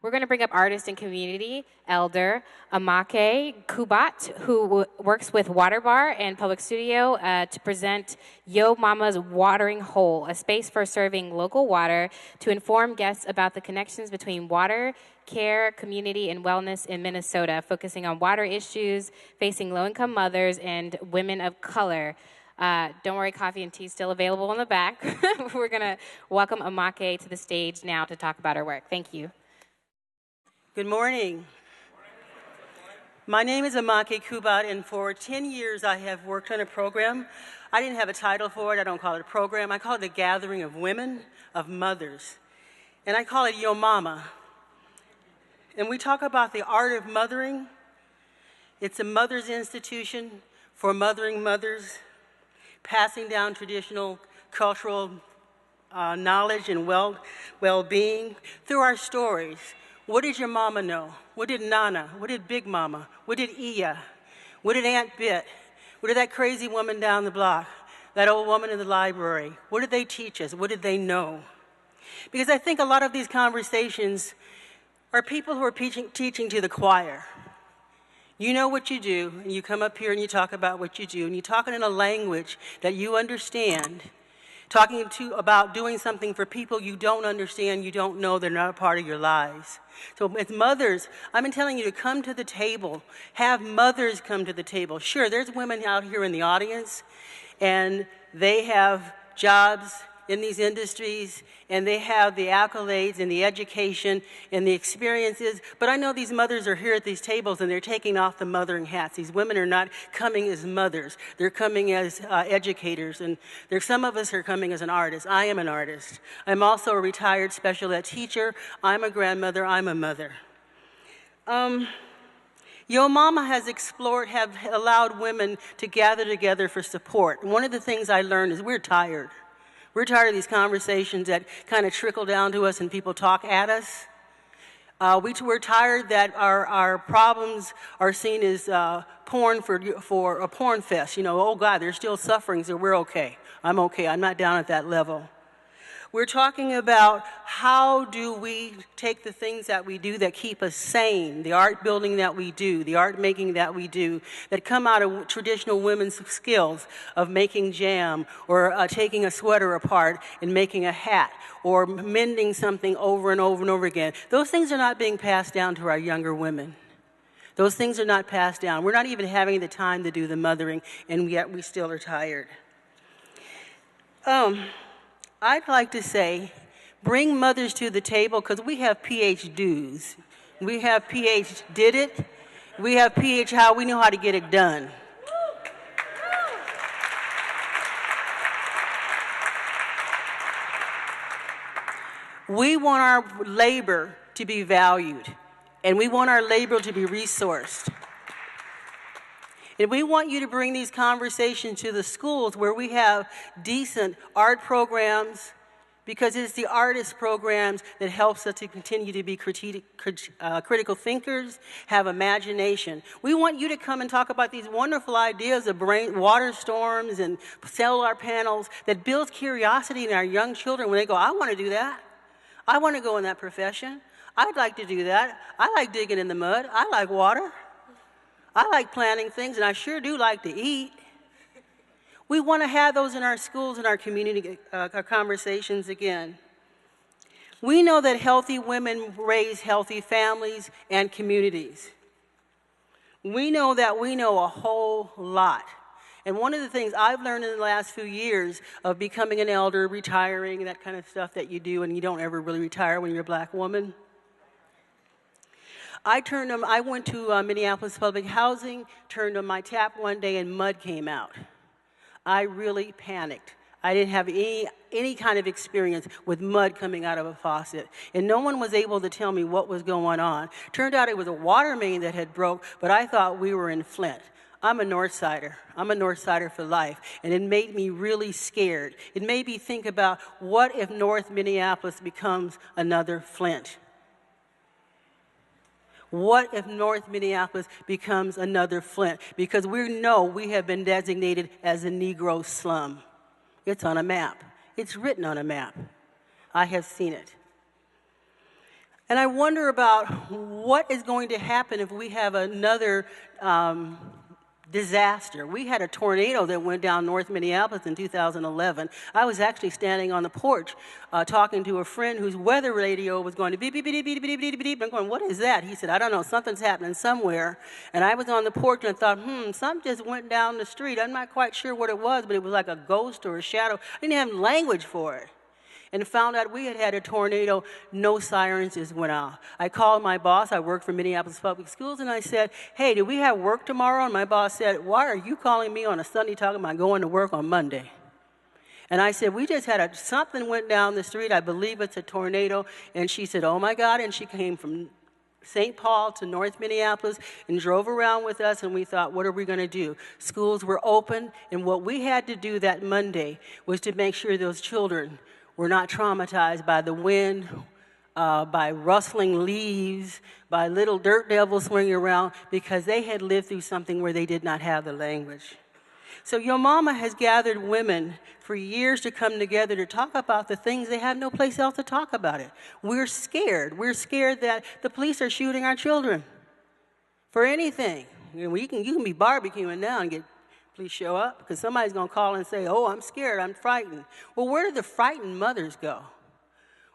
We're going to bring up artist and community elder Amoke Kubat, who works with Water Bar and Public Studio to present Yo Mama's Watering Hole, a space for serving local water to inform guests about the connections between water, care, community, and wellness in Minnesota, focusing on water issues facing low-income mothers and women of color. Don't worry, coffee and tea is still available in the back. We're going to welcome Amoke to the stage now to talk about her work. Thank you. Good morning. My name is Amoke Kubat, and for 10 years I have worked on a program. I didn't have a title for it. I don't call it a program. I call it the Gathering of Women, of Mothers. And I call it Yo Mama. And we talk about the art of mothering. It's a mother's institution for mothering mothers, passing down traditional cultural knowledge and well-being through our stories. What did your mama know? What did Nana? What did Big Mama? What did Iya? What did Aunt Bet? What did that crazy woman down the block? That old woman in the library? What did they teach us? What did they know? Because I think a lot of these conversations are people who are teaching to the choir. You know what you do, and you come up here and you talk about what you do, and you talk in a language that you understand, talking about doing something for people you don't understand, you don't know, they're not a part of your lives. So as mothers, I've been telling you to come to the table, have mothers come to the table. Sure, there's women out here in the audience, and they have jobs in these industries, and they have the accolades and the education and the experiences, but I know these mothers are here at these tables and they're taking off the mothering hats. These women are not coming as mothers. They're coming as educators, and there's some of us are coming as an artist. I am an artist. I'm also a retired special ed teacher. I'm a grandmother. I'm a mother. Yo Mama have allowed women to gather together for support. And one of the things I learned is we're tired. We're tired of these conversations that kind of trickle down to us and people talk at us. We're tired that our problems are seen as porn for a porn fest. You know, oh God, they're still suffering, so we're okay. I'm okay. I'm not down at that level. We're talking about how do we take the things that we do that keep us sane, the art building that we do, the art making that we do, that come out of traditional women's skills of making jam or taking a sweater apart and making a hat or mending something over and over and over again. Those things are not being passed down to our younger women. Those things are not passed down. We're not even having the time to do the mothering, and yet we still are tired. I'd like to say, bring mothers to the table, because we have PhDs. We have PH did it. We have PH how we know how to get it done. We want our labor to be valued, and we want our labor to be resourced. And we want you to bring these conversations to the schools where we have decent art programs, because it's the artist programs that helps us to continue to be critical thinkers, have imagination. We want you to come and talk about these wonderful ideas of water storms and solar panels that builds curiosity in our young children when they go, I want to do that. I want to go in that profession. I'd like to do that. I like digging in the mud. I like water. I like planting things, and I sure do like to eat. We want to have those in our schools and our community conversations again. We know that healthy women raise healthy families and communities. We know that we know a whole lot. And one of the things I've learned in the last few years of becoming an elder, retiring, that kind of stuff that you do, and you don't ever really retire when you're a black woman. I went to Minneapolis Public Housing, turned on my tap one day, and mud came out. I really panicked. I didn't have any kind of experience with mud coming out of a faucet, and no one was able to tell me what was going on. Turned out it was a water main that had broke, but I thought we were in Flint. I'm a North Sider. I'm a North Sider for life, and it made me really scared. It made me think about, what if North Minneapolis becomes another Flint? What if North Minneapolis becomes another Flint? Because we know we have been designated as a Negro slum. It's on a map. It's written on a map. I have seen it. And I wonder about what is going to happen if we have another disaster. We had a tornado that went down North Minneapolis in 2011. I was actually standing on the porch talking to a friend whose weather radio was going to beep, beep, beep, beep, beep, beep, beep. I'm going, what is that? He said, I don't know, something's happening somewhere. And I was on the porch and I thought, something just went down the street. I'm not quite sure what it was, but it was like a ghost or a shadow. I didn't have language for it. And found out we had had a tornado, no sirens just went off. I called my boss, I worked for Minneapolis Public Schools, and I said, hey, do we have work tomorrow? And my boss said, why are you calling me on a Sunday talking about going to work on Monday? And I said, we just had something went down the street, I believe it's a tornado. And she said, oh my God, and she came from St. Paul to North Minneapolis and drove around with us, and we thought, what are we going to do? Schools were open, and what we had to do that Monday was to make sure those children were not traumatized by the wind, by rustling leaves, by little dirt devils swinging around, because they had lived through something where they did not have the language. So Yo Mama has gathered women for years to come together to talk about the things they have no place else to talk about it. We're scared. We're scared that the police are shooting our children for anything. You can be barbecuing now and get please show up, because somebody's going to call and say, oh, I'm scared, I'm frightened. Well, where do the frightened mothers go?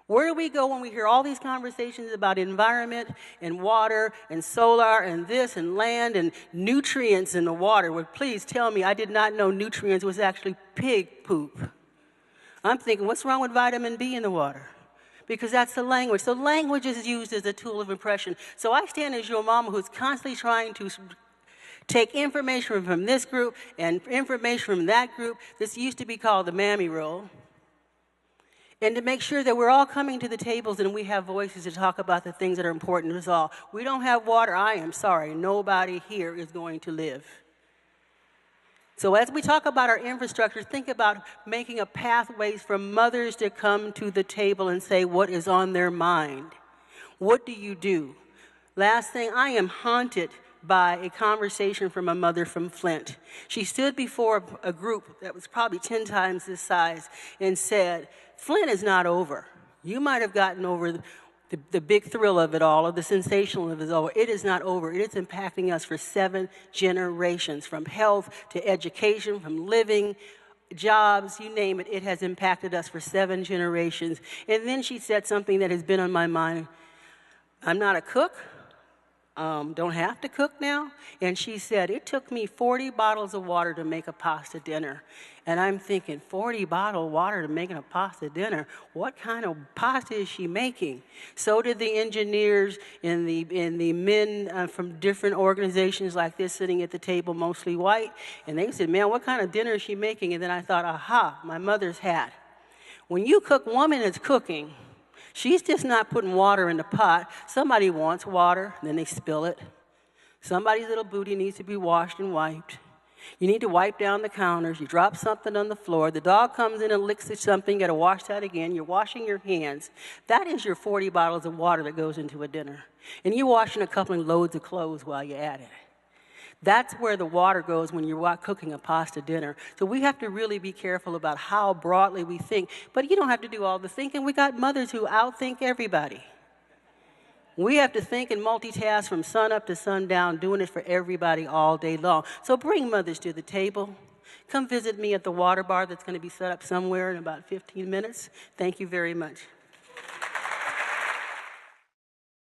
Where do we go when we hear all these conversations about environment and water and solar and this and land and nutrients in the water? Well, please tell me, I did not know nutrients was actually pig poop. I'm thinking, what's wrong with vitamin B in the water? Because that's the language. So language is used as a tool of impression. So I stand as your mama who's constantly trying to take information from this group and information from that group. This used to be called the mammy roll. And to make sure that we're all coming to the tables and we have voices to talk about the things that are important to us all. We don't have water, I am sorry. Nobody here is going to live. So as we talk about our infrastructure, think about making a pathways for mothers to come to the table and say what is on their mind. What do you do? Last thing, I am haunted by a conversation from a mother from Flint. She stood before a group that was probably 10 times this size and said, Flint is not over. You might have gotten over the big thrill of it all, or the sensational of it all. It is not over. It is impacting us for 7 generations, from health to education, from living, jobs, you name it. It has impacted us for 7 generations. And then she said something that has been on my mind. I'm not a cook. Don't have to cook now. And she said, it took me 40 bottles of water to make a pasta dinner. And I'm thinking, 40 bottles of water to make a pasta dinner? What kind of pasta is she making? So did the engineers and the men from different organizations like this sitting at the table, mostly white. And they said, man, what kind of dinner is she making? And then I thought, aha, my mother's hat. When you cook, woman is cooking. She's just not putting water in the pot. Somebody wants water, and then they spill it. Somebody's little booty needs to be washed and wiped. You need to wipe down the counters. You drop something on the floor. The dog comes in and licks at something. You got to wash that again. You're washing your hands. That is your 40 bottles of water that goes into a dinner. And you're washing a couple of loads of clothes while you're at it. That's where the water goes when you're cooking a pasta dinner. So we have to really be careful about how broadly we think. But you don't have to do all the thinking. We got mothers who outthink everybody. We have to think and multitask from sun up to sundown, doing it for everybody all day long. So bring mothers to the table. Come visit me at the water bar that's going to be set up somewhere in about 15 minutes. Thank you very much.